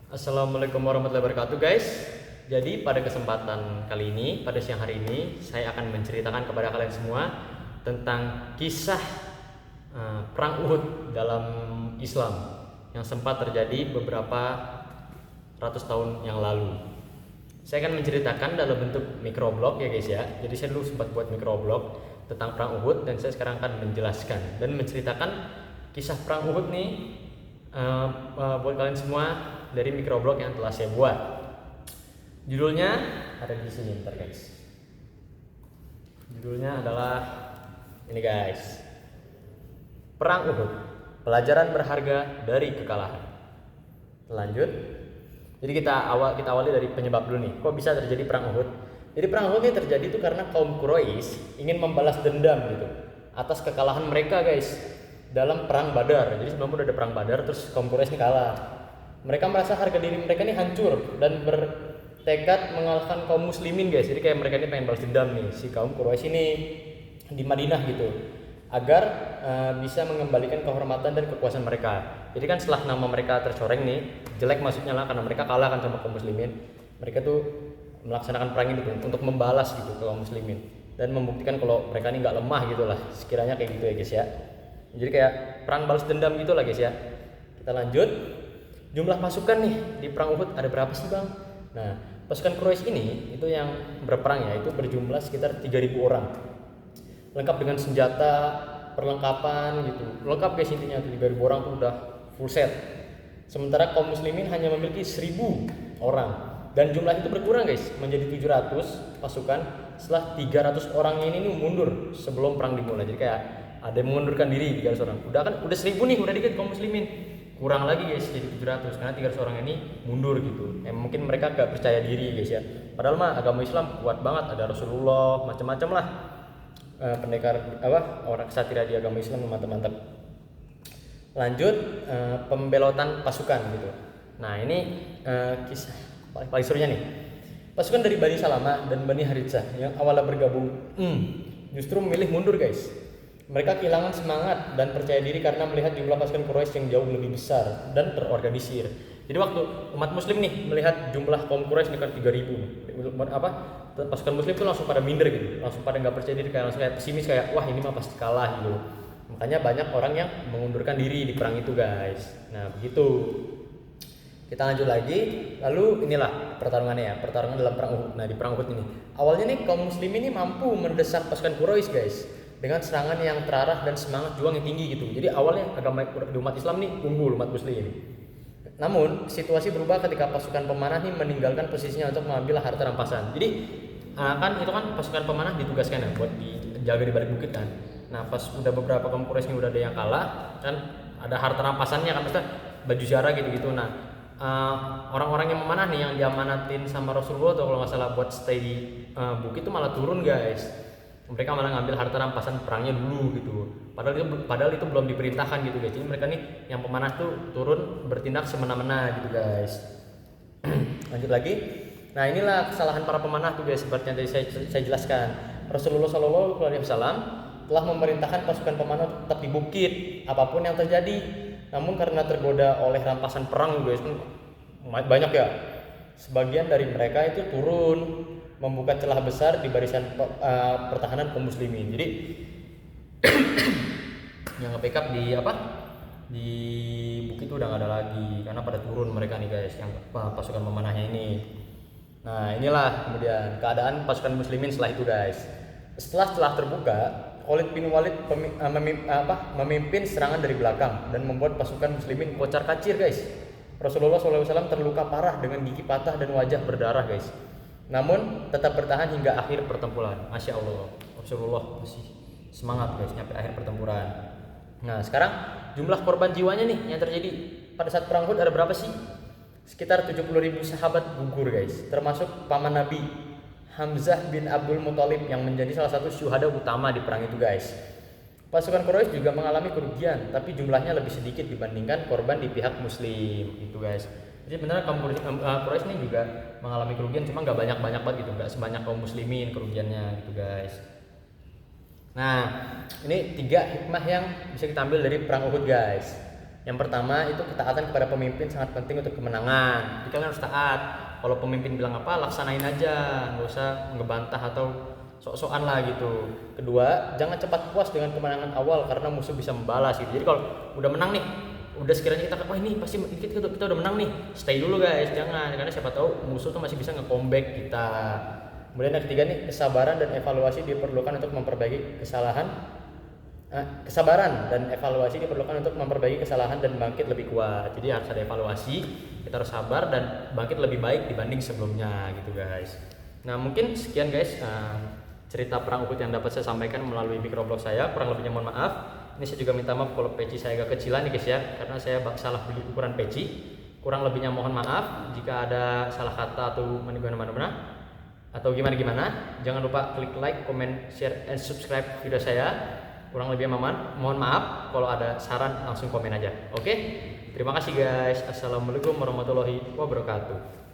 Assalamualaikum warahmatullahi wabarakatuh guys. Jadi pada kesempatan kali ini, pada siang hari ini, saya akan menceritakan kepada kalian semua tentang kisah Perang Uhud dalam Islam yang sempat terjadi beberapa ratus tahun yang lalu. Saya akan menceritakan dalam bentuk microblog ya guys ya. Jadi saya dulu sempat buat microblog tentang Perang Uhud dan saya sekarang akan menjelaskan dan menceritakan kisah Perang Uhud nih buat kalian semua dari microblog yang telah saya buat. Judulnya ada di sini ntar guys. Judulnya adalah ini guys. Perang Uhud, pelajaran berharga dari kekalahan. Lanjut. Jadi kita awali dari penyebab dulu nih. Kok bisa terjadi perang Uhud? Jadi perang Uhud ini terjadi itu karena kaum Quraisy ingin membalas dendam gitu atas kekalahan mereka guys dalam perang Badar. Jadi sebelum udah ada perang Badar terus kaum Quraisy ini kalah. Mereka merasa harga diri mereka ini hancur dan bertekad mengalahkan kaum muslimin guys. Jadi kayak mereka ini pengen balas dendam nih si kaum Quraisy ini di Madinah gitu agar bisa mengembalikan kehormatan dan kekuasaan mereka. Jadi kan setelah nama mereka tercoreng nih jelek maksudnya lah karena mereka kalah kan sama kaum muslimin. Mereka tuh melaksanakan perang ini untuk membalas gitu ke kaum muslimin dan membuktikan kalau mereka ini nggak lemah gitu lah. Sekiranya kayak gitu ya guys ya. Jadi kayak perang balas dendam gitu lah guys ya. Kita lanjut. Jumlah pasukan nih di perang Uhud ada berapa sih bang? Nah pasukan Quraisy ini itu yang berperang ya itu berjumlah sekitar 3.000 orang, lengkap dengan senjata, perlengkapan gitu, lengkap guys intinya 3.000 orang tuh udah full set. Sementara kaum muslimin hanya memiliki 1.000 orang dan jumlah itu berkurang guys menjadi 700 pasukan setelah 300 orang ini mundur sebelum perang dimulai. Jadi kayak ada yang mengundurkan diri 300 orang. Udah 1.000 nih udah dikit kaum muslimin. Kurang lagi guys jadi 700 karena 300 orang ini mundur gitu. Mungkin mereka gak percaya diri guys ya. Padahal mah agama Islam kuat banget, ada Rasulullah, macam-macam lah. Pendekar orang kesatria di agama Islam mantap-mantap. Lanjut pembelotan pasukan gitu. Nah ini kisah paling serunya nih. Pasukan dari Bani Salamah dan Bani Haritsah yang awalnya bergabung justru memilih mundur guys. Mereka kehilangan semangat dan percaya diri karena melihat jumlah pasukan Quraisy yang jauh lebih besar dan terorganisir. Jadi waktu umat muslim nih melihat jumlah kaum Quraisy ini kan 3.000 pasukan muslim tuh langsung pada minder gitu, langsung pada nggak percaya diri, langsung kayak pesimis kayak wah ini mah pasti kalah gitu. Makanya banyak orang yang mengundurkan diri di perang itu guys. Nah begitu. Kita lanjut lagi, lalu inilah pertarungannya ya, pertarungan dalam perang Uhud. Nah di perang Uhud ini awalnya nih kaum muslim ini mampu mendesak pasukan Quraisy guys dengan serangan yang terarah dan semangat juang yang tinggi gitu. Jadi awalnya agama umat Islam nih unggul umat muslim. Namun situasi berubah ketika pasukan pemanah nih meninggalkan posisinya untuk mengambil harta rampasan. Jadi kan itu kan pasukan pemanah ditugaskan ya buat dijaga di balik bukit kan. Nah pas udah beberapa kaum Quraisy udah ada yang kalah kan ada harta rampasannya kan maksudnya baju ziarah gitu-gitu. Nah orang-orang yang memanah nih yang diamanatin sama Rasulullah atau kalau nggak salah buat stay di bukit itu malah turun guys. Mereka malah ngambil harta rampasan perangnya dulu gitu. Padahal itu belum diperintahkan gitu guys. Jadi mereka nih yang pemanah tuh turun bertindak semena-mena gitu guys. Lanjut lagi. Nah inilah kesalahan para pemanah tuh guys seperti yang tadi saya jelaskan. Rasulullah SAW telah memerintahkan pasukan pemanah tetap di bukit apapun yang terjadi. Namun karena tergoda oleh rampasan perang guys banyak ya. Sebagian dari mereka itu turun membuka celah besar di barisan pertahanan kaum muslimin. Jadi yang nge-backup di bukit itu udah nggak ada lagi karena pada turun mereka nih guys yang pasukan pemanahnya ini. Nah inilah kemudian keadaan pasukan muslimin setelah itu guys. Setelah celah terbuka, Khalid bin Walid memimpin serangan dari belakang dan membuat pasukan muslimin kocar-kacir guys. Rasulullah SAW terluka parah dengan gigi patah dan wajah berdarah guys. Namun tetap bertahan hingga akhir pertempuran. Masya Allah, Rasulullah masih semangat guys nyampe akhir pertempuran. Nah sekarang jumlah korban jiwanya nih yang terjadi pada saat perang Uhud ada berapa sih? Sekitar 70.000 sahabat gugur guys, termasuk paman Nabi Hamzah bin Abdul Muthalib yang menjadi salah satu syuhada utama di perang itu guys. Pasukan Quraisy juga mengalami kerugian, tapi jumlahnya lebih sedikit dibandingkan korban di pihak Muslim itu guys. Jadi benar kaum Quraisy ini juga mengalami kerugian cuma nggak banyak banget gitu, nggak sebanyak kaum muslimin kerugiannya gitu guys. Nah ini 3 hikmah yang bisa kita ambil dari perang Uhud guys. Yang pertama itu ketaatan kepada pemimpin sangat penting untuk kemenangan. Jadi kalian harus taat. Kalau pemimpin bilang apa, laksanain aja, nggak usah ngebantah atau sok-sokan lah gitu. Kedua, jangan cepat puas dengan kemenangan awal karena musuh bisa membalas gitu. Jadi kalau udah menang nih, udah sekiranya kita wah ini pasti kita udah menang nih, stay dulu guys, jangan, karena siapa tahu musuh tuh masih bisa nge-comeback kita. Kemudian yang ketiga nih, kesabaran dan evaluasi diperlukan untuk memperbaiki kesalahan. Kesabaran dan evaluasi diperlukan untuk memperbaiki kesalahan dan bangkit lebih kuat. Jadi harus ada evaluasi, kita harus sabar dan bangkit lebih baik dibanding sebelumnya gitu guys. Nah mungkin sekian guys cerita perang Uhud yang dapat saya sampaikan melalui microblog saya. Kurang lebihnya mohon maaf. Ini saya juga minta maaf kalau peci saya agak kecilan nih guys ya, karena saya salah beli ukuran peci. Kurang lebihnya mohon maaf jika ada salah kata atau mana-mana atau gimana. Jangan lupa klik like, comment, share, and subscribe video saya. Kurang lebih mohon maaf. Kalau ada saran langsung komen aja. Oke? Terima kasih guys. Assalamualaikum warahmatullahi wabarakatuh.